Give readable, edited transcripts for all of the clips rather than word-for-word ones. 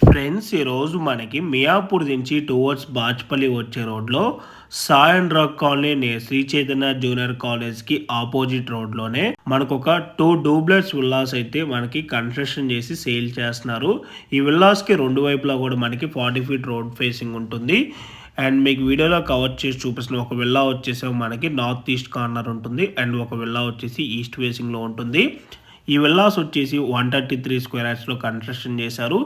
Friends ఈరోజు మనకి మియాపూర్ నుంచి టువర్డ్స్ బాచ్పల్లి వచ్చే రోడ్లో Sai and rock colony Sri Chaitanya junior కాలేజ్కి ఆపోజిట్ రోడ్లోనే మనకు ఒక 2 డూప్లెక్స్ విల్లాస్ అయితే మనకి కన్స్ట్రక్షన్ చేసి సేల్ చేస్తున్నారు. ఈ విల్లాస్కి రెండు వైపులా కూడా మనకి 40 ఫీట్ రోడ్ ఫేసింగ్ ఉంటుంది. అండ్ మీకు వీడియోలో కవర్ చేసి చూపిస్తున్న ఒక విల్లా వచ్చేసి మనకి నార్త్ ఈస్ట్ కార్నర్ ఉంటుంది అండ్ ఒక విల్లా వచ్చేసి ఈస్ట్ ఫేసింగ్లో ఉంటుంది. ఈ విల్లాస్ వచ్చేసి 133 స్క్వేర్ యార్డ్స్లో కన్స్ట్రక్షన్ చేశారు.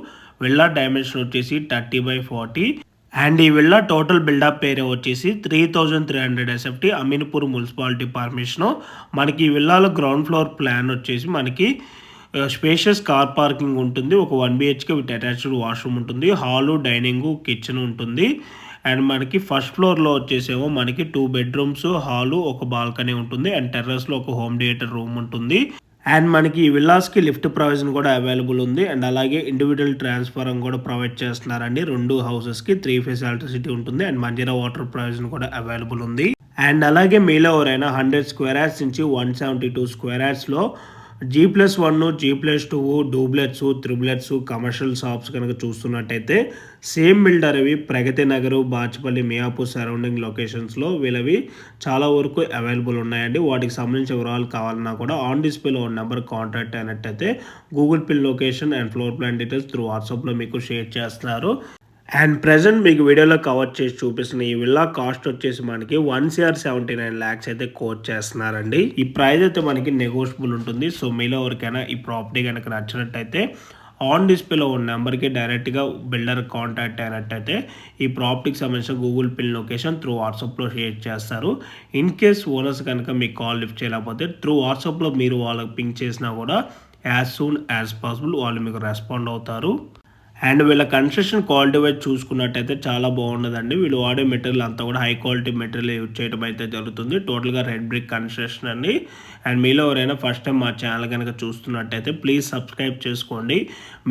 విల్లా డైమెన్షన్ వచ్చేసి 30/40 అండ్ ఈ విల్లా టోటల్ బిల్డప్ ఏరియా వచ్చేసి 3300 SFT అమీన్పూర్ మున్సిపాలిటీ పర్మిషను. మనకి ఈ విల్లాలో గ్రౌండ్ ఫ్లోర్ ప్లాన్ వచ్చేసి మనకి స్పేషియస్ కార్ పార్కింగ్ ఉంటుంది. ఒక 1 BHK విత్ అటాచ్డ్ వాష్రూమ్ ఉంటుంది. హాలు, డైనింగ్, కిచెన్ ఉంటుంది. అండ్ మనకి ఫస్ట్ ఫ్లోర్లో వచ్చేసేమో మనకి 2 బెడ్రూమ్స్, హాలు, ఒక బాల్కనీ ఉంటుంది. అండ్ టెర్రస్లో ఒక హోమ్ థియేటర్ రూమ్ ఉంటుంది. అండ్ మనకి ఈ విల్లాస్కి లిఫ్ట్ ప్రొవిజన్ కూడా అవైలబుల్ ఉంది. అండ్ అలాగే ఇండివిజువల్ ట్రాన్స్ఫర్ కూడా ప్రొవైడ్ చేస్తున్నారండి. 2 హౌసెస్కి 3 ఫేస్ ఎలక్ట్రిసిటీ ఉంటుంది. అండ్ మంజీరా వాటర్ ప్రొవిజన్ కూడా అవైలబుల్ ఉంది. అండ్ అలాగే మీలో ఎవరైనా 100 స్క్వేర్ యార్డ్స్ నుంచి 172 square యార్డ్స్లో G+1, G+2 duplex, triplets, commercial shops కనుక చూస్తున్నట్టయితే సేమ్ బిల్డర్ అవి ప్రగతి నగరు, బాచ్పల్లి, మియాపూర్ సరౌండింగ్ లొకేషన్స్లో వీళ్ళవి చాలా వరకు అవైలబుల్ ఉన్నాయండి. వాటికి సంబంధించిన వివరాలు కావాలన్నా కూడా ఆన్ డిస్ప్లేలో ఉన్న నెంబర్ కాంటాక్ట్ అయినట్టయితే Google pin location and floor plan details through వాట్సాప్లో మీకు షేర్ చేస్తున్నారు. అండ్ ప్రజెంట్ మీకు వీడియోలో కవర్ చేసి చూపిస్తున్న ఈ విల్లా కాస్ట్ వచ్చేసి మనకి 1,79 lakhs అయితే కోట్ చేస్తున్నారండి. ఈ ప్రైస్ అయితే మనకి నెగోషియబుల్ ఉంటుంది. సో మీలో ఎవరికైనా ఈ ప్రాపర్టీ కనుక నచ్చినట్టయితే ఆన్ డిస్ప్లేలో ఉన్న నెంబర్కి డైరెక్ట్గా బిల్డర్ కాంటాక్ట్ అయినట్టయితే ఈ ప్రాపర్టీకి సంబంధించిన గూగుల్ పిన్ లొకేషన్ త్రూ వాట్సాప్లో షేర్ చేస్తారు. ఇన్ కేస్ ఓనర్స్ కనుక మీకు కాల్ లిఫ్ట్ చేయలేకపోతే త్రూ వాట్సాప్లో మీరు వాళ్ళకి పింక్ చేసినా కూడా యాజ్ సూన్ యాజ్ పాసిబుల్ వాళ్ళు మీకు రెస్పాండ్ అవుతారు. అండ్ వీళ్ళ కన్స్ట్రక్షన్ క్వాలిటీ వైజ్ చూసుకున్నట్టయితే చాలా బాగున్నదండి. వీళ్ళు వాడే మెటీరియల్ అంతా కూడా హై క్వాలిటీ మెటీరియల్ యూజ్ చేయడం అయితే జరుగుతుంది. టోటల్గా రెడ్ బ్రిక్ కన్స్ట్రక్షన్ అండి. అండ్ మీలో ఎవరైనా ఫస్ట్ టైం మా ఛానల్ కనుక చూస్తున్నట్టయితే ప్లీజ్ సబ్స్క్రైబ్ చేసుకోండి.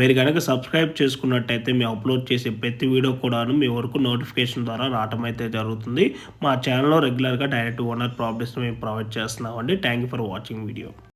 మీరు కనుక సబ్స్క్రైబ్ చేసుకున్నట్టయితే మేము అప్లోడ్ చేసే ప్రతి వీడియో కూడాను మీ వరకు నోటిఫికేషన్ ద్వారా రావడం అయితే జరుగుతుంది. మా ఛానల్లో రెగ్యులర్గా డైరెక్ట్ ఓనర్ ప్రాపర్టీస్ మేము ప్రొవైడ్ చేస్తున్నామండి. Thank you for watching video.